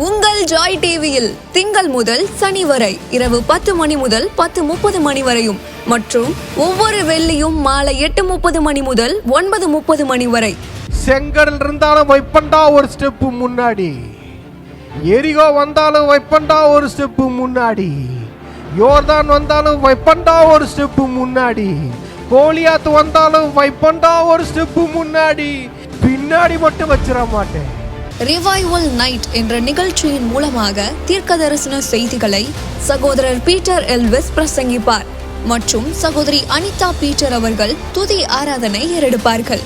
உங்கள் ஜாய் டிவியில் திங்கள் முதல் சனி வரை இரவு 10 மணி முதல் 10:30 மணி வரையும் மற்றும் ஒவ்வொரு வெள்ளியும் மாலை 8:30 மணி முதல் 9:30 மணி வரை. செங்கடல் இருந்தாலும் வைப்பண்டா ஒரு ஸ்டெப்பு முன்னாடி, எரிகோ வந்தாலும் வைப்பண்டா ஒரு ஸ்டெப்பு முன்னாடி, யோர்தான் வந்தாலும் வைப்பண்டா ஒரு ஸ்டெப்பு முன்னாடி, கோலியாத்து வந்தாலும் வைப்பண்டா ஒரு ஸ்டெப்பு முன்னாடி, பின்னாடி மட்டும் வச்சிட மாட்டேன். ரிவைவல் நைட் என்ற நிகழ்ச்சியின் மூலமாக தீர்க்க தரிசன செய்திகளை சகோதரர் பீட்டர் எல்விஸ் பிரசங்கிப்பார் மற்றும் சகோதரி அனிதா பீட்டர் அவர்கள் துதி ஆராதனை ஏறெடுப்பார்கள்.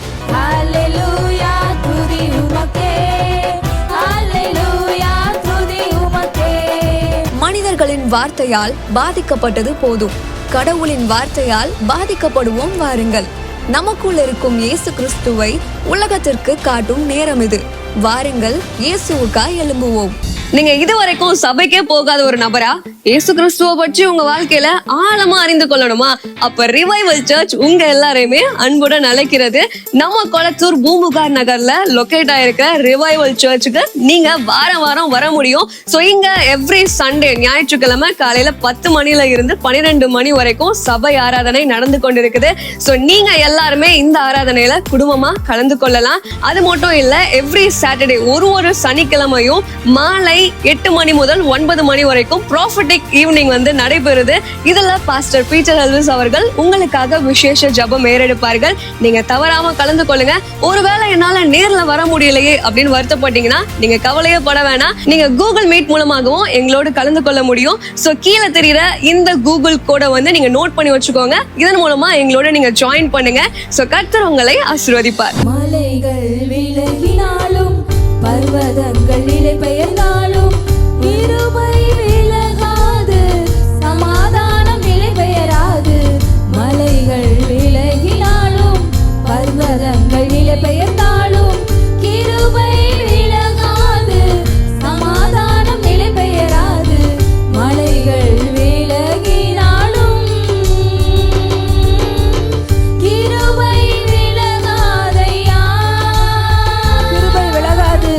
மனிதர்களின் வார்த்தையால் பாதிக்கப்பட்டது போதும், கடவுளின் வார்த்தையால் பாதிக்கப்படுவோம் வாருங்கள். நமக்குள் இருக்கும் இயேசு கிறிஸ்துவை உலகத்திற்கு காட்டும் நேரம் இது. வாருங்கள், இயேசுவுக்காய் எழும்புவோம். நீங்க இதுவரைக்கும் சபைக்கே போகாத ஒரு நபரா இயேசு கிறிஸ்துவ பற்றி உங்க வாழ்க்கையில ஆழமா அறிந்து கொள்ளணுமா? அப்ப ரிவைவல் சர்ச் உங்க எல்லாரையுமே அன்புடன் அழைக்கிறது. நம்ம கொளத்தூர் பூம்புகார் நகர்ல லொகேட் ஆயிருக்கிற ரிவைவல் சர்ச்சுக்கு நீங்க வாரம் வாரம் வர முடியும். சோ இங்க எவ்ரி சண்டே ஞாயிற்றுக்கிழமை காலையில 10 மணில இருந்து 12 மணி வரைக்கும் சபை ஆராதனை நடந்து கொண்டிருக்குது. சோ நீங்க எல்லாருமே இந்த ஆராதனையில குடும்பமா கலந்து கொள்ளலாம். அது மட்டும் இல்ல, எவ்ரி சாட்டர்டே ஒரு சனிக்கிழமையும் மாலை 8 மணி முதல் 9 மணி வரைக்கும் ப்ராஃபட்டிக் ஈவினிங் நடைபெறுது. இதுல பாஸ்டர் பீட்டர் எல்விஸ் அவர்கள் உங்களுக்காக விசேஷ ஜெபம் ஏறெடுப்பார்கள். நீங்க தவறாம கலந்து கொள்ளுங்க. ஒருவேளை என்னால நேர்ல வர முடியலையே அப்படின்னு வருத்தப்பட்டீங்கன்னா நீங்க கவலையே பட வேணாம். நீங்க கூகுள் மீட் மூலமாகவும் எங்களோடு கலந்து கொள்ள முடியும். சோ கீழே தெரியுற இந்த கூகுள் கோடை நீங்க நோட் பண்ணி வச்சுக்கோங்க. இதன் மூலமா எங்களோட நீங்க ஜாயின் பண்ணுங்க. சோ கர்த்தர் உங்களை ஆசீர்வதிப்பார். மலைகள் விலகினாலும் பர்வதங்கள் நிலை பெயர்ந்தாலும் கிருபை விலகாது, சமாதானம் நிலை பெயராது. மலைகள் விலகினாலும் பர்வதங்கள் நிலை பெயர்ந்தாலும் கிருபை விலகாது, சமாதானம் நிலை பெயராது. மலைகள் விலகினாலும் கிருபை விலகாதையா, கிருபை விலகாது.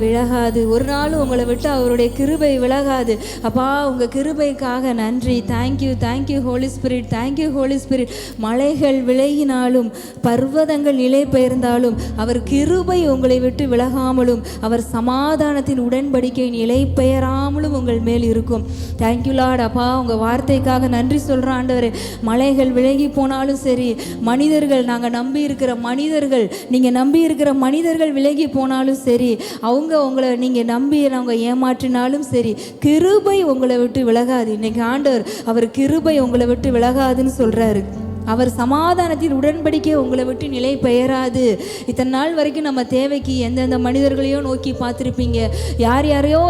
விலகாது, ஒரு நாளும் உங்களை விட்டு அவருடைய கிருபை விலகாது. அப்பா உங்கள் கிருபைக்காக நன்றி. Thank you thank you holy spirit, thank you holy spirit. மலைகள் விலகினாலும் பர்வதங்கள் நிலை பெயர்ந்தாலும் அவர் கிருபை உங்களை விட்டு விலகாமலும் அவர் சமாதானத்தின் உடன்படிக்கை நிலை பெயராமலும் உங்கள் மேல் இருக்கும். Thank you Lord. அப்பா உங்கள் வார்த்தைக்காக நன்றி சொல்கிற ஆண்டவரே. மலைகள் விலகி போனாலும் சரி, மனிதர்கள், நாங்கள் நம்பி இருக்கிற மனிதர்கள், நீங்கள் நம்பி இருக்கிற மனிதர்கள் விலகி போனாலும் சரி, அவங்க உங்களை நீங்கள் நம்பி அவங்க ஏமாற்றினாலும் சரி, கிருபை உங்களை விட்டு விலகாது. இன்னைக்கு ஆண்டவர் அவர் கிருபை உங்களை விட்டு விலகாதுன்னு சொல்கிறாரு. அவர் சமாதானத்தின் உடன்படிக்கை உங்களை விட்டு நிலை பெயராது. இத்தனை நாள் வரைக்கும் நம்ம தேவைக்கு எந்தெந்த மனிதர்களையோ நோக்கி பார்த்துருப்பீங்க, யார் யாரையோ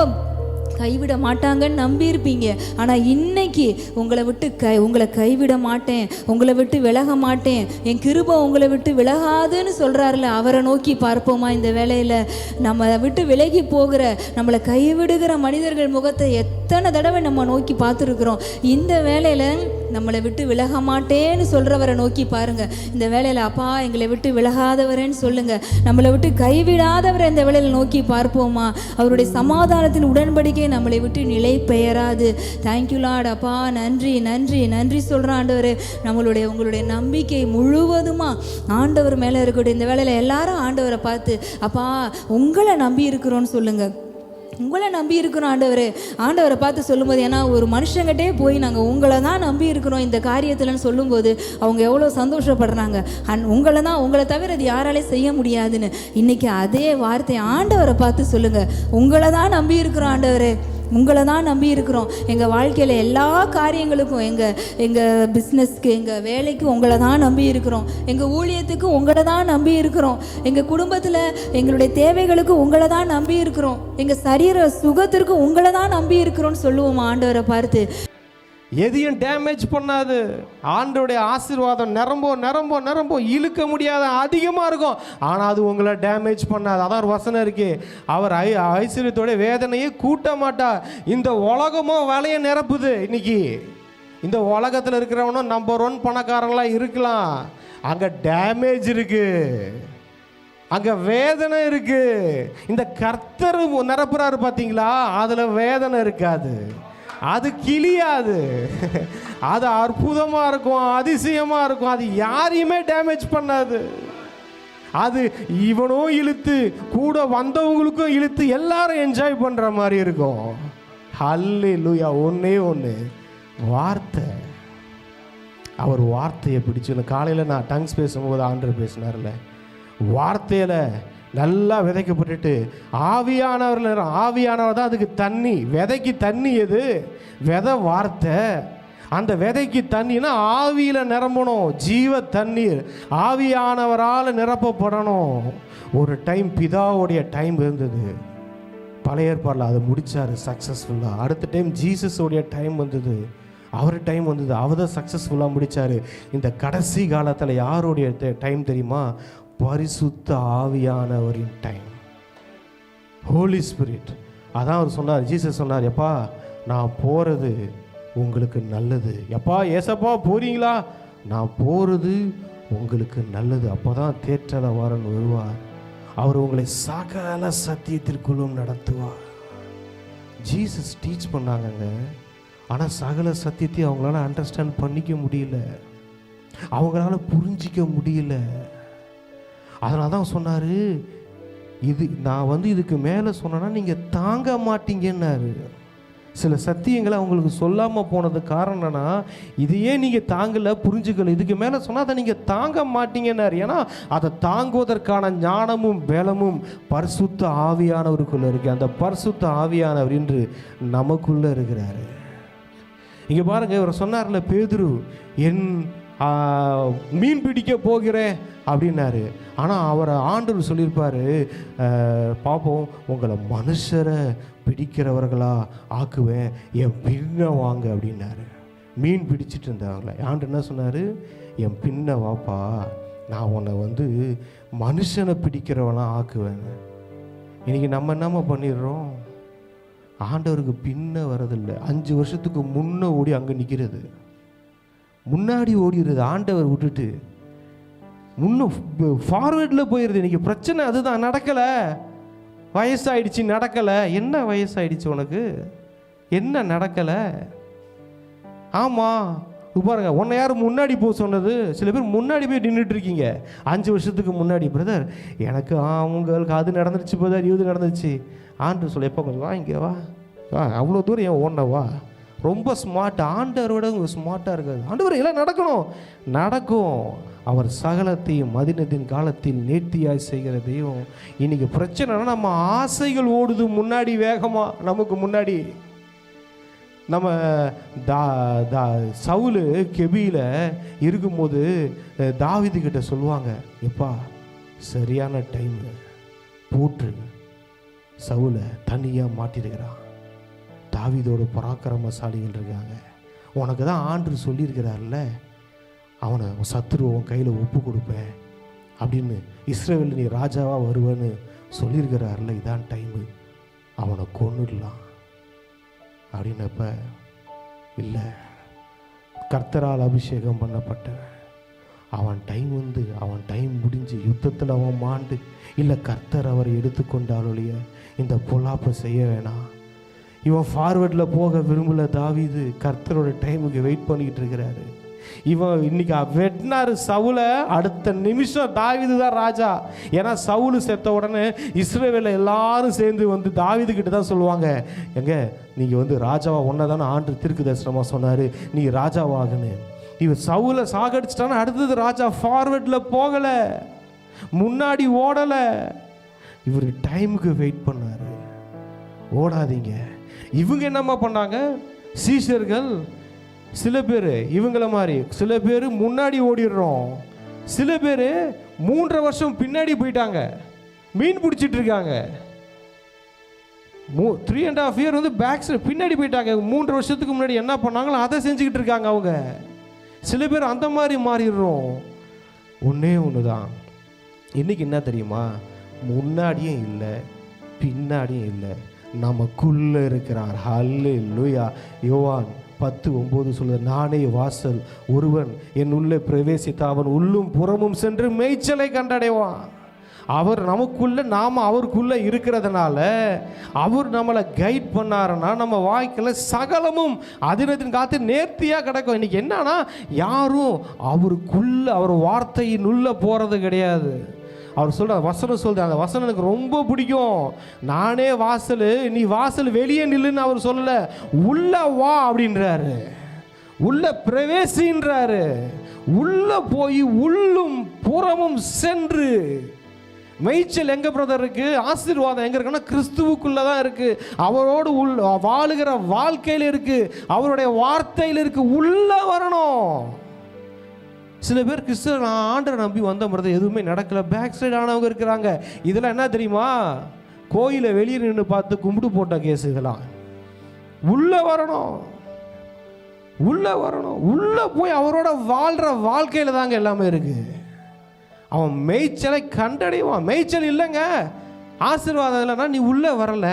கைவிட மாட்டாங்கன்னு நம்பியிருப்பீங்க. ஆனால் இன்னைக்கு உங்களை விட்டு உங்களை கைவிட மாட்டேன், உங்களை விட்டு விலக மாட்டேன், என் கிருபை உங்களை விட்டு விலகாதுன்னு சொல்கிறாருல, அவரை நோக்கி பார்ப்போமா? இந்த வேலையில் நம்ம விட்டு விலகி போகிற, நம்மளை கைவிடுகிற மனிதர்கள் முகத்தை எத்தனை தடவை நம்ம நோக்கி பார்த்துருக்குறோம். இந்த வேலையில் நம்மளை விட்டு விலக மாட்டேன்னு சொல்கிறவரை நோக்கி பாருங்கள். இந்த வேலையில் அப்பா எங்களை விட்டு விலகாதவரேன்னு சொல்லுங்கள். நம்மளை விட்டு கைவிடாதவரை இந்த வேலையில் நோக்கி பார்ப்போமா? அவருடைய சமாதானத்தின் உடன்படிக்கை நம்மளை விட்டு நிலை பெயராது. Thank you Lord. அப்பா நன்றி நன்றி நன்றி சொல்கிறோம் ஆண்டவர். உங்களுடைய நம்பிக்கை முழுவதுமாக ஆண்டவர் மேலே இருக்கட்டும். இந்த வேலையில் எல்லாரும் ஆண்டவரை பார்த்து அப்பா உங்களை நம்பி இருக்கிறோன்னு சொல்லுங்கள். உங்களை நம்பி இருக்கிறோம் ஆண்டவர். ஆண்டவரை பார்த்து சொல்லும்போது, ஏன்னா ஒரு மனுஷங்கிட்டே போய் நாங்கள் உங்களை தான் நம்பி இருக்கிறோம் இந்த காரியத்தில்னு சொல்லும்போது அவங்க எவ்வளோ சந்தோஷப்படுறாங்க. உங்களை தவிர அது யாராலே செய்ய முடியாதுன்னு. இன்றைக்கி அதே வார்த்தை ஆண்டவரை பார்த்து சொல்லுங்கள். உங்களை தான் நம்பி இருக்கிறோம் ஆண்டவர், உங்களை தான் நம்பி இருக்கிறோம். எங்கள் வாழ்க்கையில் எல்லா காரியங்களுக்கும், எங்கள் பிஸ்னஸ்க்கு, எங்கள் வேலைக்கு உங்களை தான் நம்பி இருக்கிறோம். எங்கள் ஊழியத்துக்கு உங்களை தான் நம்பி இருக்கிறோம். எங்கள் குடும்பத்தில் எங்களுடைய தேவைகளுக்கு உங்களை தான் நம்பி இருக்கிறோம். எங்கள் சரீர சுகத்திற்கு உங்களை தான் நம்பி இருக்கிறோன்னு சொல்லுவோம் ஆண்டவரை பார்த்து. எதையும் டேமேஜ் பண்ணாது. ஆண்டோடைய ஆசீர்வாதம் நிரம்போ இழுக்க முடியாத அதிகமாக இருக்கும். ஆனால் அது உங்களை டேமேஜ் பண்ணாது. அதான் ஒரு வசனம் இருக்கு, அவர் ஐஸ்வர்யத்தோட வேதனையை கூட்ட மாட்டார். இந்த உலகமும் வேலையை நிரப்புது. இன்னைக்கு இந்த உலகத்தில் இருக்கிறவனும் நம்பர் 1 பணக்காரங்களாம் இருக்கலாம், அங்கே டேமேஜ் இருக்கு, அங்கே வேதனை இருக்கு. இந்த கர்த்தர் நிரப்புறாரு பார்த்தீங்களா, அதில் வேதனை இருக்காது, அது கிளியாது, அது அற்புதமாக இருக்கும், அதிசயமாக இருக்கும், அது யாரையுமே டேமேஜ் பண்ணாது. அது இவனும் இழுத்து கூட வந்தவங்களுக்கும் இழுத்து எல்லாரும் என்ஜாய் பண்ணுற மாதிரி இருக்கும். ஹல்லேலூயா. ஒன்றே ஒன்று வார்த்தை. அவர் வார்த்தையை பிடிச்சு, காலையில் நான் டங்ஸ் பேசும்போது ஆண்டவர் பேசினார்ல, வார்த்தையில் நல்லா விதைக்கப்பட்டுட்டு ஆவியானவர் தான் அதுக்கு தண்ணி. விதைக்கு தண்ணி எது? விதை வார்த்தை. அந்த விதைக்கு தண்ணினா ஆவியில் நிரம்பணும், ஜீவ தண்ணீர் ஆவியானவரால் நிரப்பப்படணும். ஒரு டைம் பிதாவுடைய டைம் இருந்தது பழைய ஏற்பாடில், அதை முடித்தார் சக்ஸஸ்ஃபுல்லாக. அடுத்த டைம் ஜீசஸோடைய டைம் வந்தது, அவர் டைம் வந்தது, அவர் தான் சக்ஸஸ்ஃபுல்லாக முடித்தார். இந்த கடைசி காலத்தில் யாருடைய டைம் தெரியுமா? பரிசுத்த ஆவியானவரின் டைம், ஹோலி ஸ்பிரிட். அதான் அவர் சொன்னார், ஜீசஸ் சொன்னார், எப்பா நான் போகிறது உங்களுக்கு நல்லது. எப்பா ஏசப்பா போறீங்களா? நான் போகிறது உங்களுக்கு நல்லது. அப்போ தான் தேற்றரவாரன் வருவார், அவர் உங்களை சகல சத்தியத்திற்குள்ளும் நடத்துவார். ஜீசஸ் டீச் பண்ணாங்கங்க, ஆனால் சகல சத்தியத்தையும் அவங்களால அண்டர்ஸ்டாண்ட் பண்ணிக்க முடியல, அவங்களால புரிஞ்சிக்க முடியல. அதனால தான் சொன்னார், நான் இதுக்கு மேலே சொன்னேன்னா நீங்கள் தாங்க மாட்டீங்கன்னாரு. சில சத்தியங்களை அவங்களுக்கு சொல்லாமல் போனது காரணம்னா, இதையே நீங்கள் தாங்கலை, புரிஞ்சுக்கல, இதுக்கு மேலே சொன்னால் அதை நீங்கள் தாங்க மாட்டீங்கன்னாரு. ஏன்னா அதை தாங்குவதற்கான ஞானமும் பலமும் பரிசுத்த ஆவியானவருக்குள்ளே இருக்குது. அந்த பரிசுத்த ஆவியானவர் இன்று நமக்குள்ளே இருக்கிறாரு. இங்கே பாருங்கள், இவர் சொன்னார்ல, பேதுரு என் மீன் பிடிக்க போகிறேன் அப்படின்னாரு. ஆனால் அவரை ஆண்டவர் சொல்லியிருப்பார், பாப்போம் உங்களை மனுஷரை பிடிக்கிறவர்களா ஆக்குவேன், என் பின்ன வாங்க அப்படின்னாரு. மீன் பிடிச்சிட்டு இருந்தாங்களே, ஆண்டவர் என்ன சொன்னார்? என் பின்ன வாப்பா, நான் உன்னை மனுஷனை பிடிக்கிறவனா ஆக்குவேன். இன்றைக்கி நம்ம என்னம்மா பண்ணிடுறோம்? ஆண்டவருக்கு பின்ன வரதில்லை. 5 வருஷத்துக்கு முன்னே ஓடி அங்கே நிற்கிறது, முன்னாடி ஓடிடுறது, ஆண்டவர் விட்டுட்டு முன்னும் ஃபார்வேர்டில் போயிடுது. இன்றைக்கி பிரச்சனை அதுதான், நடக்கலை. வயசாயிடுச்சு நடக்கலை. என்ன வயசாயிடுச்சு உனக்கு? என்ன நடக்கலை? ஆமாம் பாருங்க, உன்னை யார் முன்னாடி போக சொன்னது? சில பேர் முன்னாடி போய் நின்றுட்டு இருக்கீங்க 5 வருஷத்துக்கு முன்னாடி. பிரதர் எனக்கு அவங்களுக்கு அது நடந்துருச்சு பிரதர், இது நடந்துச்சு. ஆண்டு சொல்ல எப்போ கொஞ்சம் வா இங்கே வா வா, அவ்வளோ தூரம் ஏன் ஓடனவா? ரொம்ப ஸ்மார்ட். ஆண்டவரோட ஸ்மார்ட்டாக இருக்காது. ஆண்டவர் எல்லாம் நடக்கணும், நடக்கும். அவர் சகலத்தையும் மதினத்தின் காலத்தில் நேர்த்தியாய் செய்கிற தெய்வம். இன்னைக்கு பிரச்சனைனா நம்ம ஆசைகள் ஓடுது முன்னாடி வேகமாக. நமக்கு முன்னாடி நம்ம சவுலு கெபியில் இருக்கும்போது தாவீது கிட்ட சொல்லுவாங்க, எப்பா சரியான டைமு போட்டு சவுலை தனியாக மாட்டிருக்கிறான். தாவீதோட பராக்கிரமசாலிகள் இருக்காங்க. உனக்கு தான் ஆண்டு சொல்லியிருக்கிறார்ல, அவனை சத்துருவை உன் கையில் ஒப்பு கொடுப்பேன் அப்படின்னு, இஸ்ரவேல் நீ ராஜாவாக வருவேன்னு சொல்லியிருக்கிறார்ல, இதான் டைமு, அவனை கொன்னுடலாம் அப்படின்னப்ப, இல்லை கர்த்தரால் அபிஷேகம் பண்ணப்பட்டவன் அவன் டைம் வந்து அவன் டைம் முடிஞ்சு யுத்தத்தில் அவன் மாண்டு, இல்லை கர்த்தர் அவரை எடுத்துக்கொண்டாலுடைய இந்த பொல்லாப்பை செய்ய வேணாம். இவன் ஃபார்வர்டில் போக விரும்பல. தாவீது கர்த்தரோட டைமுக்கு வெயிட் பண்ணிக்கிட்டு இருக்கிறாரு. இவன் இன்னைக்கு வெட்டினாரு சவுலை, அடுத்த நிமிஷம் தாவீது தான் ராஜா. ஏன்னா சவுலு செத்த உடனே இஸ்ரவேல எல்லாரும் சேர்ந்து வந்து தாவீது கிட்ட தான் சொல்லுவாங்க, எங்க நீங்கள் வந்து ராஜாவா ஒன்றை தானே ஆண்டு திருக்கு தரிசனமாக சொன்னார், நீ ராஜாவாகன்னு. இவன் சவுலை சாகடிச்சிட்டான்னு அடுத்தது ராஜா. ஃபார்வர்டில் போகலை, முன்னாடி ஓடலை. இவர் டைமுக்கு வெயிட் பண்ணார். ஓடாதீங்க. இவங்க என்னம்மா பண்ணாங்க? சீஷர்கள் சில பேர் இவங்கள மாதிரி, சில பேர் முன்னாடி ஓடிடுறோம், சில பேர் 3.5 வருஷம் பின்னாடி போயிட்டாங்க, மீன் பிடிச்சிட்டு இருக்காங்க. 3.5 year வந்து பேக் பின்னாடி போயிட்டாங்க. 3 வருஷத்துக்கு முன்னாடி என்ன பண்ணாங்களோ அதை செஞ்சுக்கிட்டு இருக்காங்க அவங்க. சில பேர் அந்த மாதிரி மாறிடுறோம். ஒன்றே ஒன்று தான், இன்னைக்கு என்ன தெரியுமா? முன்னாடியும் இல்லை பின்னாடியும் இல்லை, நமக்குள்ளே இருக்கிறார். ஹல்லேலூயா. யோவான் 10:9 சொல்லுது, நானே வாசல், ஒருவன் என் உள்ளே பிரவேசித்த அவன் உள்ளும் புறமும் சென்று மேய்ச்சலை கண்டடைவான். அவர் நமக்குள்ள, நாம் அவருக்குள்ளே இருக்கிறதுனால அவர் நம்மளை கைட் பண்ணாருன்னா நம்ம வாழ்க்கையில் சகலமும் அதினத்தின் காத்து நேர்த்தியாக கிடக்கும். இன்றைக்கி என்னன்னா, யாரும் அவருக்குள்ளே அவர் வார்த்தையின் உள்ளே போகிறது கிடையாது. அவர் சொல்கிற வசனம் சொல்கிறார், அந்த வசனம் எனக்கு ரொம்ப பிடிக்கும். நானே வாசல், நீ வாசல் வெளியே நில்லுன்னு அவர் சொல்லலை, உள்ள வா அப்படின்றாரு, உள்ள பிரவேசின்றாரு. உள்ள போய் உள்ளும் புறமும் சென்று மேய்ச்சல் எங்கே பிரதர் இருக்கு? ஆசீர்வாதம் எங்கே இருக்குன்னா கிறிஸ்துவுக்குள்ளே தான் இருக்குது. அவரோடு வாழுகிற வாழ்க்கையில் இருக்குது, அவருடைய வார்த்தையில் இருக்குது. உள்ளே வரணும். சில பேர் கிறிஸ்துவ ஆண்டரை நம்பி வந்த மாதிரி எதுவுமே நடக்கலை, பேக் சைடு ஆனவங்க இருக்கிறாங்க. இதெல்லாம் என்ன தெரியுமா? கோயிலை வெளியே நின்று பார்த்து கும்பிடு போட்ட கேஸ் இதெல்லாம். உள்ளே வரணும், உள்ளே வரணும். உள்ளே போய் அவரோட வாழ்கிற வாழ்க்கையில் தாங்க எல்லாமே இருக்குது. அவன் மேய்ச்சலை கண்டடைவான். மேய்ச்சல் இல்லைங்க, ஆசீர்வாதம் இல்லைன்னா நீ உள்ளே வரல.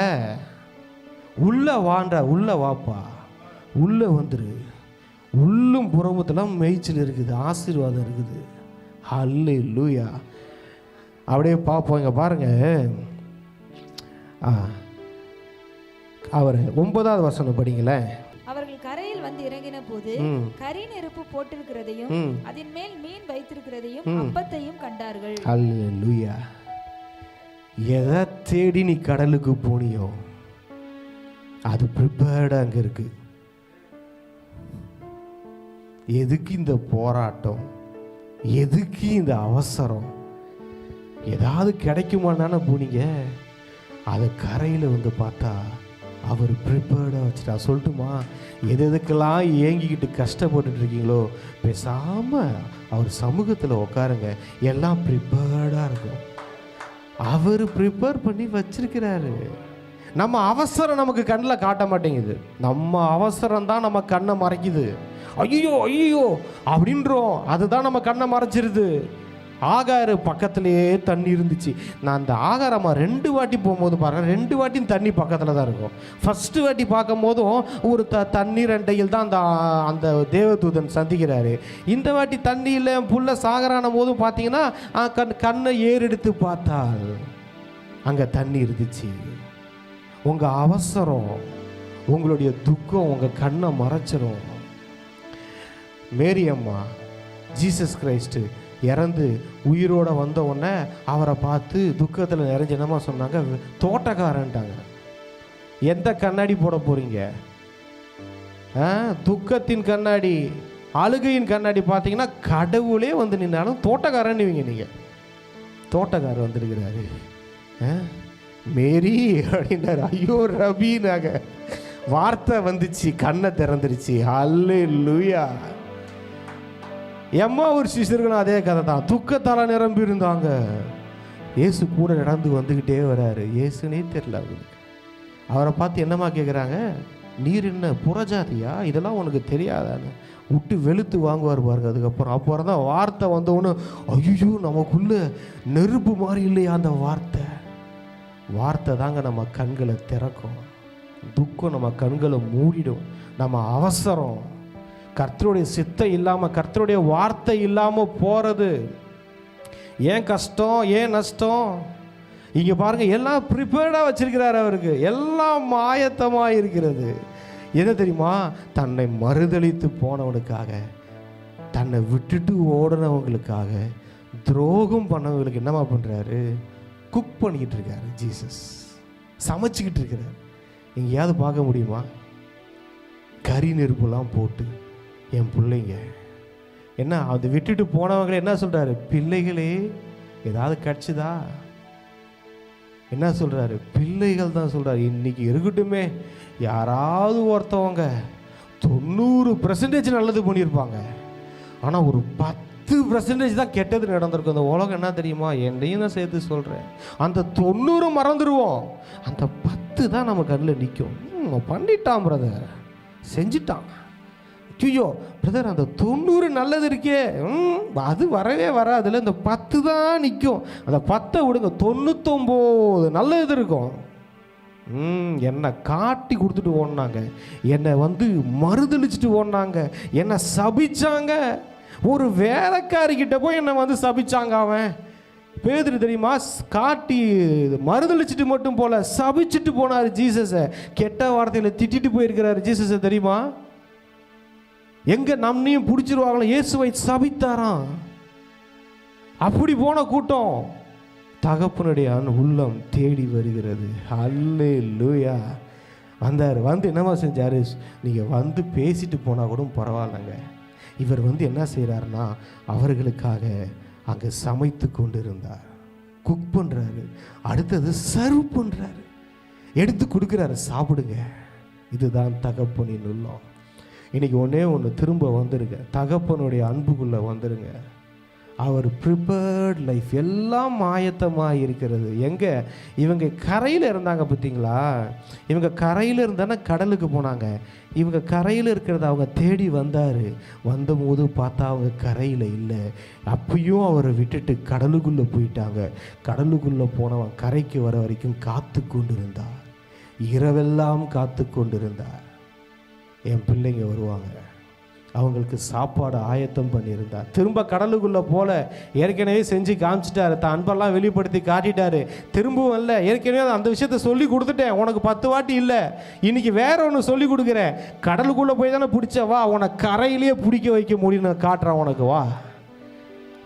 உள்ளே வாண்ட, உள்ளே வாப்பா, உள்ளே வந்துரு. உள்ளும் புறமுத்தெல்லாம் மேய்ச்சல் இருக்குது, ஆசீர்வாதம் இருக்குது. ஹல்லேலூயா. அப்படியே பார்ப்போம். இங்கே பாருங்க, அவர் 9வது வசனம் படிங்களேன். அவர்கள் கரையில் வந்து இறங்கின போது கரி நெருப்பு போட்டிருக்கிறதையும் அதன் மேல் மீன் வைத்திருக்கிறதையும் அப்பத்தையும் கண்டார்கள். ஹல்லேலூயா. எதை தேடி நீ கடலுக்கு போனியோ அது ப்ரிப்பேர்டா அங்கே இருக்கு. எதுக்கு இந்த போராட்டம்? எதுக்கு இந்த அவசரம்? ஏதாவது கிடைக்குமான்னு போனீங்க, அதை கரையில் வந்து பார்த்தா அவர் ப்ரிப்பேர்டாக வச்சுட்டா. சொல்லட்டுமா, எதுக்கெல்லாம் ஏங்கிக்கிட்டு கஷ்டப்பட்டுட்டு இருக்கீங்களோ பேசாமல் அவர் சமூகத்தில் உட்காருங்க, எல்லாம் ப்ரிப்பேர்டாக இருக்கும். அவர் ப்ரிப்பேர் பண்ணி வச்சிருக்கிறாரு. நம்ம அவசரம் நமக்கு கண்ணில் காட்ட மாட்டேங்குது. நம்ம அவசரம் தான் நம்ம கண்ணை மறைக்குது. ஐயோ ஐயோ அப்படின்றோம், அதுதான் நம்ம கண்ணை மறைச்சிருது. ஆகாரு பக்கத்துலேயே தண்ணி இருந்துச்சு. நான் அந்த ஆகாரமா 2 வாட்டி போகும்போது பாருங்கள், 2 வாட்டியும் தண்ணி பக்கத்தில் தான் இருக்கும். ஃபஸ்ட்டு வாட்டி பார்க்கும் போதும் ஒரு தண்ணீர் அண்டையில் தான் அந்த தேவதூதன் சந்திக்கிறாரு. இந்த வாட்டி தண்ணியில் புல்ல சாகரான போதும் பார்த்தீங்கன்னா கண்ணை ஏறெடுத்து பார்த்தால் அங்கே தண்ணி இருந்துச்சு. உங்கள் அவசரம், உங்களுடைய துக்கம் உங்கள் கண்ணை மறைச்சிரும். மேரி அம்மா ஜீசஸ் கிரைஸ்ட்டு இறந்து உயிரோடு வந்த உடனே அவரை பார்த்து துக்கத்தில் நிறைஞ்சனமா சொன்னாங்க, தோட்டக்காரன்ட்டாங்க. எந்த கண்ணாடி போட போகிறீங்க? துக்கத்தின் கண்ணாடி, அழுகையின் கண்ணாடி பார்த்தீங்கன்னா கடவுளே வந்து நின்னாலும் தோட்டக்காரன்னுவீங்க. நீங்கள் தோட்டக்காரர் வந்திருக்கிறாரு, மேரி அப்படின்னாரு. ஐயோ ரபினாங்க, வார்த்தை வந்துச்சு, கண்ணை திறந்துருச்சு. அல்லேலூயா. எம்மா ஒரு சிஷர்களும் அதே கதை தான், துக்கத்தால் நிரம்பி இருந்தாங்க. இயேசு கூட நடந்து வந்துக்கிட்டே வராரு. இயேசுனே தெரியல அவருக்கு. அவரை பார்த்து என்னம்மா கேட்குறாங்க, நீர் என்ன புறஜாதியா, இதெல்லாம் உனக்கு தெரியாதான்னு விட்டு வெளுத்து வாங்குவார் பாருங்க. அப்புறம் தான் வார்த்தை வந்தவொன்னு, ஐயோ நமக்குள்ள நெருப்பு மாதிரி இல்லையா அந்த வார்த்தை தாங்க நம்ம கண்களை திறக்கும். துக்கம் நம்ம கண்களை மூடிடும். நம்ம அவசரம், கர்த்தருடைய சித்தம் இல்லாமல், கர்த்தருடைய வார்த்தை இல்லாமல் போகிறது. ஏன் கஷ்டம், ஏன் நஷ்டம்? இங்கே பாருங்கள், எல்லாம் ப்ரிப்பேர்டாக வச்சிருக்கிறார் அவருக்கு, எல்லாம் ஆயத்தமாக இருக்கிறது. என்ன தெரியுமா? தன்னை மறுதளித்து போனவனுக்காக, தன்னை விட்டுட்டு ஓடினவங்களுக்காக, துரோகம் பண்ணவங்களுக்கு என்னமா பண்ணுறாரு? குக் பண்ணிக்கிட்டு இருக்காரு. ஜீசஸ் சமைச்சிக்கிட்டு இருக்கிறார். எங்கேயாவது பார்க்க முடியுமா? கறி நெருப்புலாம் போட்டு என் பிள்ளைங்க என்ன, அதை விட்டுட்டு போனவங்களே என்ன சொல்கிறாரு? பிள்ளைகளே ஏதாவது கிடச்சிதா? என்ன சொல்கிறாரு? பிள்ளைகள் தான் சொல்கிறாரு. இன்றைக்கி இருக்கட்டுமே, யாராவது ஒருத்தவங்க 90% நல்லது பண்ணியிருப்பாங்க, ஆனால் ஒரு 10% தான் கெட்டது நடந்திருக்கும். அந்த உலகம் என்ன தெரியுமா? என்னையும் தான் சேர்த்து சொல்கிறேன். அந்த 90 மறந்துடுவோம், அந்த 10 தான் நம்ம கண்ணில் நிற்கும். பண்ணிட்டான் பிரதர், செஞ்சிட்டான். ஐயோ பிரதர், அந்த 90 நல்லது இருக்கே, அது வரவே வராதுல, இந்த 10 தான் நிற்கும். அந்த 10 விடுங்க, 99 நல்லது இருக்கும். என்னை காட்டி கொடுத்துட்டு ஓடினாங்க, என்னை வந்து மறுதளிச்சுட்டு ஓடினாங்க, என்னை சபிச்சாங்க. ஒரு வேலைக்காரிக்கிட்ட போய் என்னை வந்து சபிச்சாங்க. அவன் பேதுரு தெரியுமா? காட்டி மறுதளிச்சுட்டு மட்டும் போல சபிச்சுட்டு போனார் ஜீசஸை. கெட்ட வார்த்தையில் திட்டிட்டு போயிருக்கிறாரு ஜீசஸை தெரியுமா? எங்க நம்மையும் பிடிச்சிருவாங்களோ, இயேசுவை சபித்தாராம். அப்படி போன கூட்டம் தகப்பனுடைய உள்ளம் தேடி வருகிறது. அல்லேலூயா. வந்தார். வந்து என்னமா செஞ்சாரு? நீங்கள் வந்து பேசிட்டு போனால் கூட பரவாயில்லைங்க. இவர் வந்து என்ன செய்கிறாருன்னா, அவர்களுக்காக அங்கே சமைத்து கொண்டு இருந்தார். குக் பண்ணுறாரு, அடுத்தது சர்வ் பண்ணுறாரு, எடுத்து கொடுக்குறாரு, சாப்பிடுங்க. இதுதான் தகப்பனின் உள்ளம். இன்றைக்கி ஒன்று திரும்ப வந்துருங்க, தகப்பனுடைய அன்புக்குள்ளே வந்துருங்க. அவர் ப்ரிப்பேர்ட் லைஃப், எல்லாம் ஆயத்தமாக இருக்கிறது. எங்கே இவங்க கரையில் இருந்தாங்க பார்த்தீங்களா? இவங்க கரையில் இருந்தானே கடலுக்கு போனாங்க. இவங்க கரையில் இருக்கிறத அவங்க தேடி வந்தார். வந்தபோது பார்த்தா அவங்க கரையில் இல்லை. அப்பயும் அவரை விட்டுட்டு கடலுக்குள்ளே போயிட்டாங்க. கடலுக்குள்ளே போனவன் கரைக்கு வர வரைக்கும் காத்து கொண்டு இருந்தார். இரவெல்லாம் காத்து கொண்டு இருந்தார். என் பிள்ளைங்க வருவாங்க, அவங்களுக்கு சாப்பாடு ஆயத்தம் பண்ணியிருந்தார். திரும்ப கடலுக்குள்ளே போல ஏற்கனவே செஞ்சு காமிச்சிட்டாரு, தான் அன்பெல்லாம் வெளிப்படுத்தி காட்டிட்டாரு. திரும்பவும் இல்லை, ஏற்கனவே அந்த விஷயத்த சொல்லி கொடுத்துட்டேன், உனக்கு 10 வாட்டி இல்லை, இன்னைக்கு வேற ஒன்று சொல்லி கொடுக்குறேன். கடலுக்குள்ளே போய் தானே பிடிச்ச, வா, உனக்கு கரையிலேயே பிடிக்க வைக்க முடியும்னு காட்டுறான் உனக்கு, வா.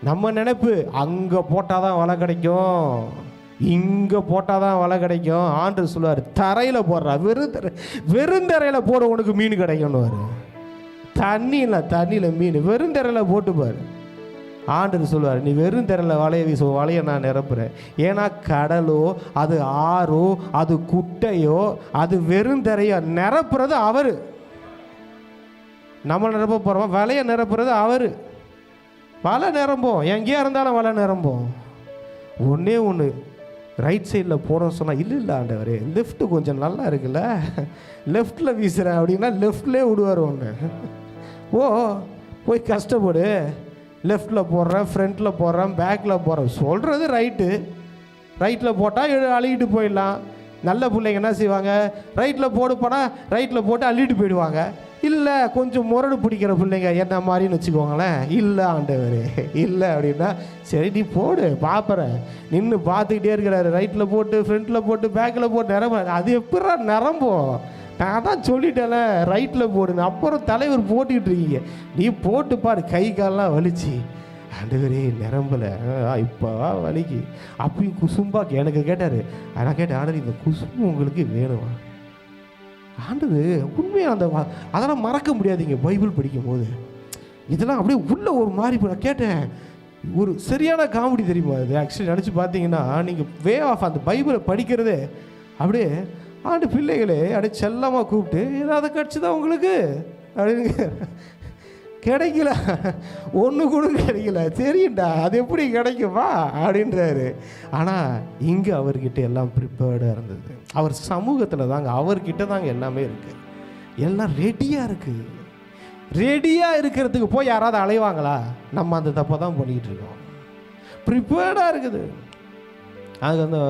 நம்ம நினைப்பு அங்கே போட்டால் தான் வலை கிடைக்கும், இங்கே போட்டால் தான் வலை கிடைக்கும். ஆண்டு சொல்லுவார், தரையில் போடுறா, வெறும் தரையில் போட உனக்கு மீன் கிடைக்கும்னு. தண்ணியில் மீன் வெறும் திரையில் போட்டுப்பார். ஆண்டவர் சொல்லுவார், நீ வெறும் திரையில் வலையை வீச, வலையை நான் நிரப்புறேன். ஏன்னா கடலோ, அது ஆறோ, அது குட்டையோ, அது வெறும் திரையோ நிரப்புறது அவர். நம்ம நிரப்ப போகிறோம், வலையை நிரப்புறது அவர். வலை நிரம்போம், எங்கேயா இருந்தாலும் வலை நிரம்போம். ஒன்றே ஒன்று, ரைட் சைடில் போகிறோம் சொன்னால், இல்லை ஆண்டவரே லெஃப்ட்டு கொஞ்சம் நல்லா இருக்குல்ல, லெஃப்டில் வீசுகிறேன் அப்படின்னா லெஃப்ட்லேயே விடுவார். ஒன்று போய் கஷ்டப்படு, லெஃப்டில் போடுறேன், ஃப்ரண்ட்டில் போடுறேன், பேக்கில் போடுறேன், சொல்கிறது ரைட்டில் போட்டால் அழுகிட்டு போயிடலாம். நல்ல பிள்ளைங்க என்ன செய்வாங்க, ரைட்டில் போடு போனால் ரைட்டில் போட்டு அள்ளிட்டு போயிடுவாங்க. இல்லை இல்லை கொஞ்சம் முரடு பிடிக்கிற பிள்ளைங்க என்ன மாதிரின்னு வச்சுக்கோங்களேன், இல்லை ஆண்டவரே இல்லை அப்படின்னா, சரி நீ போடு பார்ப்பற, நின்று பார்த்துக்கிட்டே இருக்கிறாரு, ரைட்டில் போட்டு ஃப்ரண்ட்டில் போட்டு பேக்கில் போட்டு நிரம்ப, அது எப்படா நிரம்போம், நான் தான் சொல்லிட்டேன்ல ரைட்டில் போடுங்க, அப்புறம் தலைவர் போட்டுக்கிட்டு இருக்கீங்க, நீ போட்டு பாரு, கை காலெலாம் வலிச்சு, ஆண்டவரே நிரம்பலை இப்போ வலிக்கு அப்பயும் குசும்பா எனக்கு கேட்டார். நான் கேட்டேன், ஆண்டவர் இந்த குசும்பு உங்களுக்கு வேணுமா? ஆண்டவர் உண்மையாக அந்த அதெல்லாம் மறக்க முடியாதுங்க பைபிள் படிக்கும் போது, இதெல்லாம் அப்படியே உள்ள ஒரு மாதிரி. நான் கேட்டேன், ஒரு சரியான காமெடி தெரியுமா அது? ஆக்சுவலி நினச்சி பார்த்தீங்கன்னா நீங்கள் வே ஆஃப் அந்த பைபிளை படிக்கிறதே அப்படியே ஆண்டு பிள்ளைகளே அப்படியே செல்லமாக கூப்பிட்டு ஏதாவது கிடச்சிதான் உங்களுக்கு அப்படின்னு கிடைக்கல, ஒன்று கூட கிடைக்கல, தெரியும்டா அது எப்படி கிடைக்குமா அப்படின்றாரு. ஆனால் இங்கே அவர்கிட்ட எல்லாம் ப்ரிப்பேர்டாக இருந்தது, அவர் சமூகத்தில் தாங்க, அவர்கிட்ட தாங்க எல்லாமே இருக்குது, எல்லாம் ரெடியாக இருக்குது. ரெடியாக இருக்கிறதுக்கு போய் யாராவது அலைவாங்களா? நம்ம அந்த தப்பை தான் பண்ணிக்கிட்டு இருக்கோம். ப்ரிப்பேர்டாக இருக்குது. அது அந்த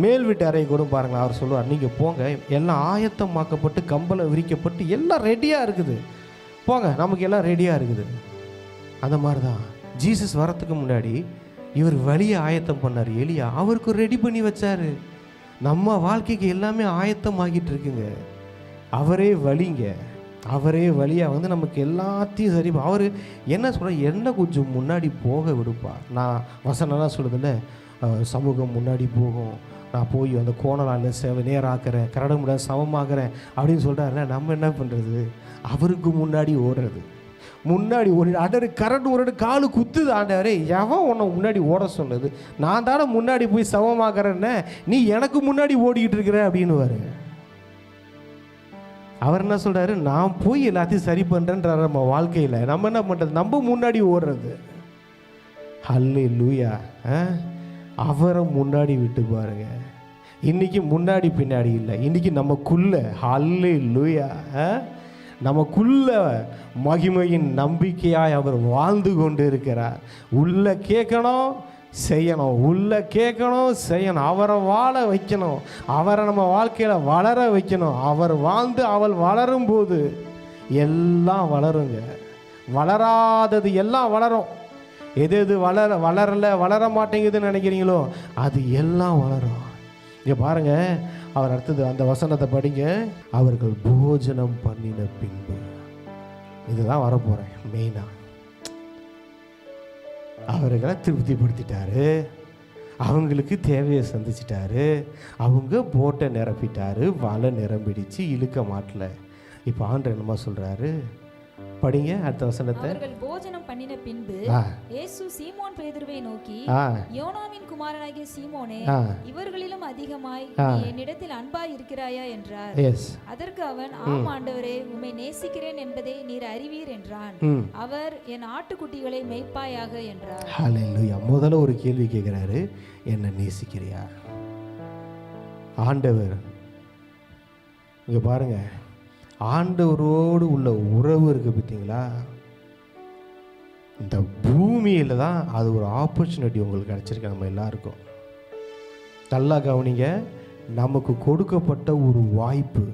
மேல் வீட்டு அறை கூட பாருங்களா, அவர் சொல்லுவார், நீங்கள் போங்க, எல்லாம் ஆயத்தமாக்கப்பட்டு கம்பளை விரிக்கப்பட்டு எல்லாம் ரெடியாக இருக்குது, போங்க, நமக்கு எல்லாம் ரெடியாக இருக்குது. அந்த மாதிரி தான் ஜீசஸ் வரத்துக்கு முன்னாடி இவர் வழியை ஆயத்தம் பண்ணார். எலியா அவருக்கு ரெடி பண்ணி வச்சார். நம்ம வாழ்க்கைக்கு எல்லாமே ஆயத்தம் ஆகிட்டு இருக்குங்க. அவரே வழிங்க, அவரே வழியாக வந்து நமக்கு எல்லாத்தையும் சரி. அவர் என்ன சொல்ற, என்ன கொஞ்சம் முன்னாடி போக விடுப்பா. நான் வசனம்லாம் சொல்லுதில்ல, சமூகம் முன்னாடி போகும், நான் போய் அந்த கோணலால் நேராக்கிறேன், கரடுமுட சமமாகிறேன் அப்படின்னு சொல்கிறாருல. நம்ம என்ன பண்ணுறது, அவருக்கு முன்னாடி ஓடுறது. முன்னாடி ஓடி ஆண்டவர் கரண்ட் ஒரு காலு குத்துது, ஆண்டவரே எவன் உன்னை முன்னாடி ஓட சொன்னது, நான் தானே முன்னாடி போய் சமமாகிறேன்னு, நீ எனக்கு முன்னாடி ஓடிக்கிட்டு இருக்கிற அப்படின்னு வாரு. அவர் என்ன சொல்கிறாரு, நான் போய் எல்லாத்தையும் சரி பண்ணுறேன்றார். நம்ம வாழ்க்கையில் நம்ம என்ன பண்ணுறது, நம்ம முன்னாடி ஓடுறது. ஹல்லேலூயா. அவரை முன்னாடி விட்டு பாருங்க. இன்றைக்கி முன்னாடி பின்னாடி இல்லை, இன்றைக்கி நமக்குள்ள. ஹல்லேலூயா. நமக்குள்ள மகிமையின் நம்பிக்கையாய் அவர் வாழ்ந்து கொண்டு இருக்கிறார். உள்ள கேட்கணும் செய்யணும், உள்ள கேட்கணும் செய்யணும், அவரை வாழ வைக்கணும், அவரை நம்ம வாழ்க்கையில் வளர வைக்கணும். அவர் வாழ்ந்து அவள் வளரும் போது எல்லாம் வளருங்க. வளராதது எல்லாம் வளரும். எது எது வளர மாட்டேங்குதுன்னு நினைக்கிறீங்களோ அது எல்லாம் வளரும். இங்கே பாருங்க, அவர் அடுத்தது அந்த வசனத்தை படிங்க. அவர்கள் போஜனம் பண்ணின பின்பு, இதுதான் வரப்போறேன் மெயினா. அவர்களை திருப்திப்படுத்திட்டாரு, அவங்களுக்கு தேவையை சந்திச்சிட்டாரு, அவங்க போட்டை நிரப்பிட்டாரு, வலை நிரம்பிடுச்சு, இழுக்க மாட்டல. இப்போ ஆண்டவர் என்னமா சொல்றாரு, படிங்க அடுத்த வசனத்தை. அவர்கள் போஜனம் பண்ணின பின்பு இயேசு சீமோன் பேதுருவை நோக்கி, யோனாவின் குமாரனாகிய சீமோனே, இவர்களிலும் அதிகமாய் நீ என்னிடத்தில் அன்பாய் இருக்கிறாயா என்றார். அதற்கு அவன், ஆம் ஆண்டவரே, உம்மை நேசிக்கிறேன் என்பதை நீர் அறிவீர் என்றான். அவர், என் ஆட்டுக்குட்டிகளை மேய்ப்பாயாக என்றார். ஹல்லேலூயா. முதல்ல ஒரு கேள்வி கேட்கிறாரு, என்ன நேசிக்கிறியா? ஆண்டவர் இங்க பாருங்க, ஆண்டவரோடு உள்ள உறவு இருக்கு பார்த்தீங்களா, இந்த பூமியில் தான் அது ஒரு ஆப்பர்ச்சுனிட்டி உங்களுக்கு கிடச்சிருக்கு. நம்ம எல்லாருக்கும் நல்லா கவனிங்க, நமக்கு கொடுக்கப்பட்ட ஒரு வாய்ப்பு.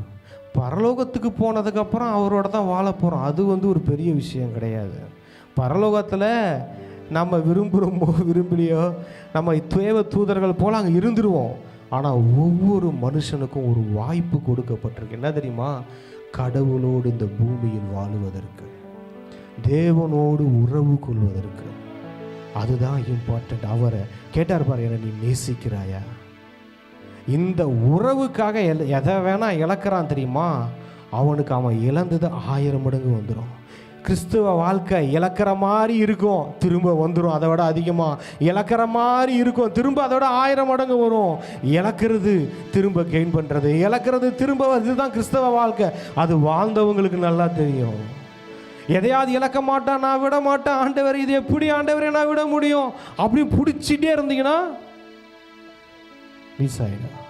பரலோகத்துக்கு போனதுக்கப்புறம் அவரோட தான் வாழ போகிறோம். அது ஒரு பெரிய விஷயம் கிடையாது. பரலோகத்தில் நம்ம விரும்புகிறோமோ விரும்பலையோ, நம்ம தேவ தூதர்கள் போல் அங்கே இருந்துருவோம். ஆனால் ஒவ்வொரு மனுஷனுக்கும் ஒரு வாய்ப்பு கொடுக்கப்பட்டிருக்கு. என்ன தெரியுமா, கடவுளோடு இந்த பூமியில் வாழுவதற்கு, தேவனோடு உறவு கொள்வதற்கு. அதுதான் இம்பார்ட்டன்ட். அவரை கேட்டார் பாரு, என்ன நீ நேசிக்கிறாயா? இந்த உறவுக்காக எதை வேணா இழக்கிறான் தெரியுமா, அவனுக்கு அவன் இழந்தது 1000 மடங்கு வந்துடும். கிறிஸ்துவ வாழ்க்கை இழக்கிற மாதிரி இருக்கும், திரும்ப வந்துடும். அதை விட அதிகமாக இழக்கிற மாதிரி இருக்கும், திரும்ப அதோட 1000 மடங்கு வரும். இழக்கிறது திரும்ப கெயின் பண்ணுறது, இழக்கிறது திரும்ப வருது தான் கிறிஸ்தவ வாழ்க்கை. அது வாழ்ந்தவங்களுக்கு நல்லா தெரியும். எதையாவது இழக்க மாட்டான், நான் விட மாட்டேன், ஆண்டவர் இது எப்படி ஆண்டவரை நான் விட முடியும் அப்படி பிடிச்சிட்டே இருந்தீங்கன்னா மிஸ் ஆகிடும்.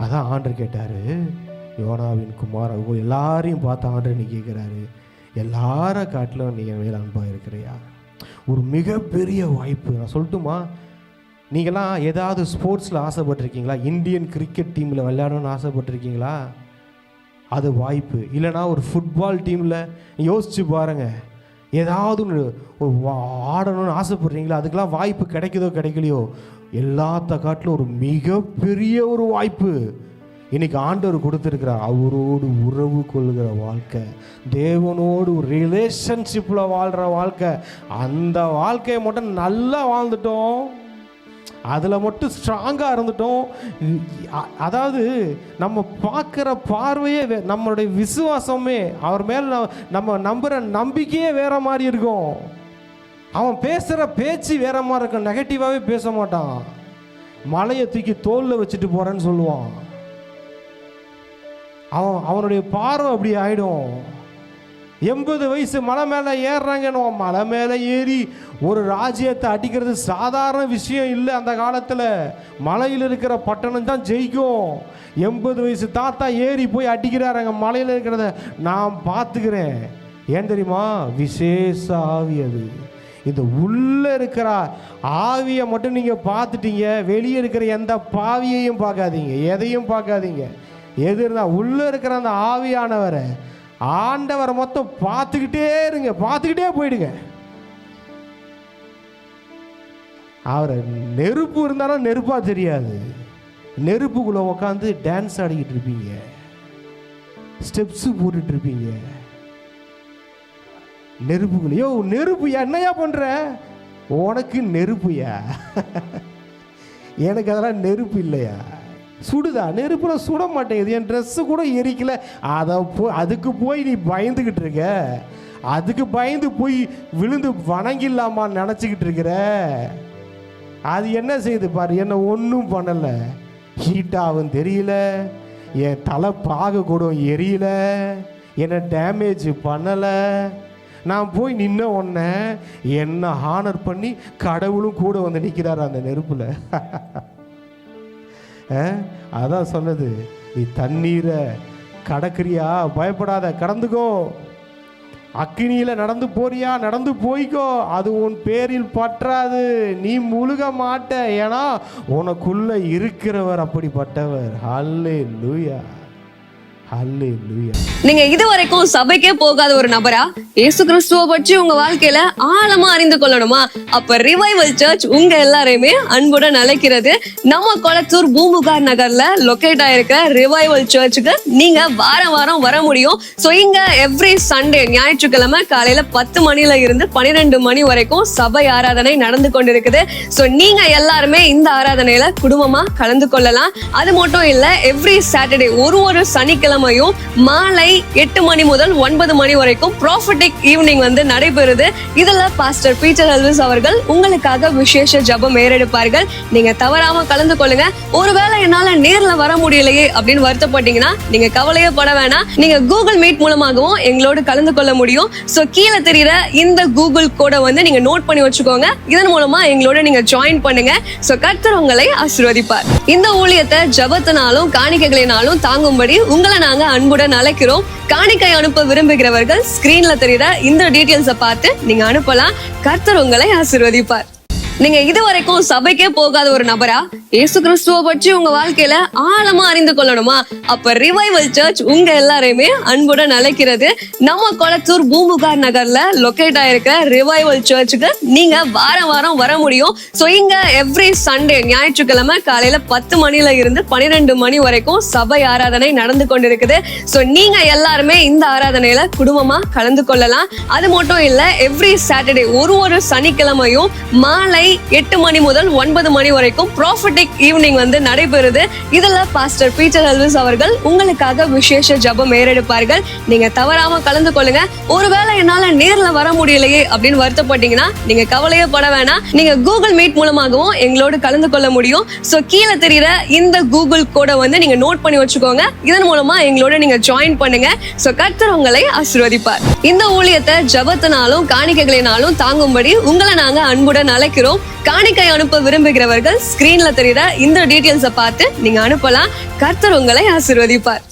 அதான் ஆண்டவர் கேட்டார், யோனாவின் குமார் அவங்க எல்லாரையும் பார்த்து ஆண்டவர் நீ கேட்குறாரு, எல்லார காட்டிலும் நீங்கள் மேல் அன்பாக இருக்கிறியா? ஒரு மிகப்பெரிய வாய்ப்பு. நான் சொல்லட்டுமா, நீங்களாம் ஏதாவது ஸ்போர்ட்ஸில் ஆசைப்பட்டிருக்கீங்களா? இந்தியன் கிரிக்கெட் டீமில் விளையாடணும்னு ஆசைப்பட்டிருக்கீங்களா? அது வாய்ப்பு. இல்லைனா ஒரு ஃபுட்பால் டீமில் யோசிச்சு பாருங்கள், ஏதாவது ஒன்று ஆடணும்னு ஆசைப்படுறீங்களா, அதுக்கெல்லாம் வாய்ப்பு கிடைக்குதோ கிடைக்கலையோ, எல்லாத்த காட்டிலும் ஒரு மிகப்பெரிய ஒரு வாய்ப்பு இன்னைக்கு ஆண்டவர் கொடுத்துருக்கிறார். அவரோடு உறவு கொள்கிற வாழ்க்கை, தேவனோடு ஒரு ரிலேஷன்ஷிப்பில் வாழ்கிற வாழ்க்கை. அந்த வாழ்க்கையை மட்டும் நல்லா வாழ்ந்துட்டோம், அதில் மட்டும் ஸ்ட்ராங்காக இருந்துட்டோம். அதாவது நம்ம பார்க்குற பார்வையே, நம்மளுடைய விசுவாசமே, அவர் மேலே நம்ம நம்புகிற நம்பிக்கையே வேற மாதிரி இருக்கும். அவன் பேசுகிற பேச்சு வேற மாதிரி இருக்கும், நெகட்டிவாகவே பேச மாட்டான். மலையை தூக்கி தோளில் வச்சுட்டு போகிறேன்னு சொல்லுவான். அவனுடைய பார்வை அப்படி ஆகிடும். 80 வயசு மலை மேலே ஏறுறாங்கன்னு, மலை மேலே ஏறி ஒரு ராஜ்யத்தை அடிக்கிறது சாதாரண விஷயம் இல்லை. அந்த காலத்தில் மலையில் இருக்கிற பட்டணம் தான் ஜெயிக்கும். 80 வயசு தாத்தா ஏறி போய் அடிக்கிறாருங்க மலையில் இருக்கிறத நான் பார்த்துக்கிறேன். ஏன் தெரியுமா? விசேஷ ஆவி. அது இந்த உள்ளே இருக்கிற ஆவியை மட்டும் நீங்கள் பார்த்துட்டீங்க, வெளியே இருக்கிற எந்த பாவியையும் பார்க்காதீங்க, எதையும் பார்க்காதீங்க. எது இருந்தால் உள்ளே இருக்கிற அந்த ஆவியானவரை, ஆண்டவரை மொத்தம் பார்த்துக்கிட்டே இருங்க, பார்த்துக்கிட்டே போயிடுங்க. அவரை நெருப்பு இருந்தாலும் நெருப்பாக தெரியாது. நெருப்புக்குள்ளே உட்காந்து டான்ஸ் ஆடிக்கிட்டு இருப்பீங்க, ஸ்டெப்ஸு போட்டுட்டு இருப்பீங்க. நெருப்புக்குள்ளேயோ நெருப்பு என்னையா பண்ணுற? உனக்கு நெருப்புயா, எனக்கு அதெல்லாம் நெருப்பு இல்லையா? சுடுதா? நெருப்புல சுட மாட்டேங்குது, என் ட்ரெஸ்ஸு கூட எரிக்கல. அதுக்கு போய் நீ பயந்துக்கிட்டு இருக்க, அதுக்கு பயந்து போய் விழுந்து வணங்கிடலாமான்னு நினச்சிக்கிட்டு இருக்கிற. அது என்ன செய்யுது பாரு, என்ன ஒன்றும் பண்ணலை, ஹீட்டாகவும் தெரியல, என் தலை பாக கூட எரியல, என்னை டேமேஜ் பண்ணலை. நான் போய் நின்ன உடனே என்ன ஹானர் பண்ணி கடவுளும் கூட வந்து நிற்கிறார் அந்த நெருப்பில். அதான் சொன்னது, நீ தண்ணீரை கடக்கிறியா, பயப்படாத, கடந்துக்கோ. அக்கினியில் நடந்து போறியா, நடந்து போய்க்கோ, அது உன் பேரில் பற்றாது, நீ முழுக மாட்ட. ஏன்னா உனக்குள்ள இருக்கிறவர் அப்படிப்பட்டவர். ஹல்லேலூயா, ஹல்லேலூயா. நீங்க இதுவரைக்கும் சபைக்கே போகாத ஒரு நபரா இயேசு கிறிஸ்துவ பற்றி உங்க வாழ்க்கையில ஆழமா அறிந்து கொள்ளணுமா? அப்ப ரிவைவல் சர்ச் உங்க எல்லாரையுமே அன்புடன் அழைக்கிறது. நம்ம கொளத்தூர் பூம்புகார் நகர்ல லொகேட் ஆயிருக்க ரிவைவல் சர்ச்சுக்கு நீங்க வாரம் வாரம் வர முடியும். சோ இங்க எவ்ரி சண்டே, ஞாயிற்றுக்கிழமை காலையில 10 மணில இருந்து 12 மணி வரைக்கும் சபை ஆராதனை நடந்து கொண்டிருக்குது. சோ நீங்க எல்லாருமே இந்த ஆராதனையில குடும்பமா கலந்து கொள்ளலாம். அது மட்டும் இல்ல, எவ்ரி சாட்டர்டே, ஒரு சனிக்கிழமையும் மாலை 8 மணி முதல் 9 மணி வரைக்கும் ப்ராஃபட்டிக் ஈவினிங் வந்து நடைபெறுது. இதுல பாஸ்டர் பீட்டர் எல்விஸ் அவர்கள் உங்களுக்காக விசேஷ ஜெபம் ஏறெடுப்பார்கள். நீங்க தவறாம கலந்து கொள்ளுங்க. ஒருவேளை என்னால நேர்ல வர முடியலையே அப்படின்னு வருத்தப்பட்டீங்கன்னா நீங்க கவலையே பட வேணாம். நீங்க கூகுள் மீட் மூலமாகவும் எங்களோடு கலந்து கொள்ள முடியும். சோ கீழே தெரியுற இந்த கூகுள் கோடை வந்து நீங்க நோட் பண்ணி வச்சுக்கோங்க. இதன் மூலமா எங்களோட நீங்க ஜாயின் பண்ணுங்க. சோ கர்த்தர் உங்களை ஆசீர்வதிப்பார். இந்த ஊழியத்தை ஜெபத்தினாலும் காணிக்கைகளினாலும் தாங்கும்படி உங்களை நாங்க அன்புடன் அழைக்கிறோம். காணிக்கை அனுப்ப விரும்புகிறவர்கள் ஸ்கிரீன்ல தெரியுற இந்த டீடைல்ஸை பார்த்து நீங்க அனுப்பலாம். கர்த்தர் உங்களை ஆசீர்வதிப்பார். நீங்க இதுவரைக்கும் சபைக்கே போகாத ஒரு நபரா இயேசு கிறிஸ்துவ பற்றி உங்க வாழ்க்கையில ஆழமா அறிந்து கொள்ளணுமா? அப்ப ரிவைவல் சர்ச் உங்க எல்லாரையுமே அன்புடன் அழைக்கிறது. நம்ம கொளத்தூர் பூம்புகார் நகர்ல லொகேட் ஆயிருக்க ரிவைவல் சர்ச்சுக்கு நீங்க வாரம் வாரம் வர முடியும். சோ இங்க எவ்ரி சண்டே, ஞாயிற்றுக்கிழமை காலையில 10 மணில இருந்து 12 மணி வரைக்கும் சபை ஆராதனை நடந்து கொண்டிருக்குது. சோ நீங்க எல்லாருமே இந்த ஆராதனையில குடும்பமா கலந்து கொள்ளலாம். அது மட்டும் இல்ல, எவ்ரி சாட்டர்டே, ஒரு சனிக்கிழமையும் மாலை 8 மணி முதல் 9 மணி வரைக்கும் ப்ராஃபட்டிக் ஈவினிங் வந்து நடைபெறுது. இதுல பாஸ்டர் பீட்டர் எல்விஸ் அவர்கள் உங்களுக்காக விசேஷ ஜெபம் ஏறெடுப்பார்கள். நீங்க தவறாம கலந்து கொள்ளுங்க. ஒருவேளை என்னால நேர்ல வர முடியலையே அப்படின்னு வருத்தப்பட்டீங்கன்னா நீங்க கவலையே பட வேணாம். நீங்க கூகுள் மீட் மூலமாகவும் எங்களோடு கலந்து கொள்ள முடியும். சோ கீழே தெரியுற இந்த கூகுள் கோடை வந்து நீங்க நோட் பண்ணி வச்சுக்கோங்க. இதன் மூலமா எங்களோட நீங்க ஜாயின் பண்ணுங்க. சோ கர்த்தர் உங்களை ஆசீர்வதிப்பார். இந்த ஊழியத்தை ஜெபத்தினாலும் காணிக்கைகளினாலும் தாங்கும்படி உங்களை நாங்க அன்புடன் அழைக்கிறோம். காணிக்கை அனுப்ப விரும்புகிறவர்கள் ஸ்கிரீன்ல தெரியுற இந்த டீடைல்ஸை பார்த்து நீங்க அனுப்பலாம். கர்த்தர் உங்களை ஆசீர்வதிப்பார்.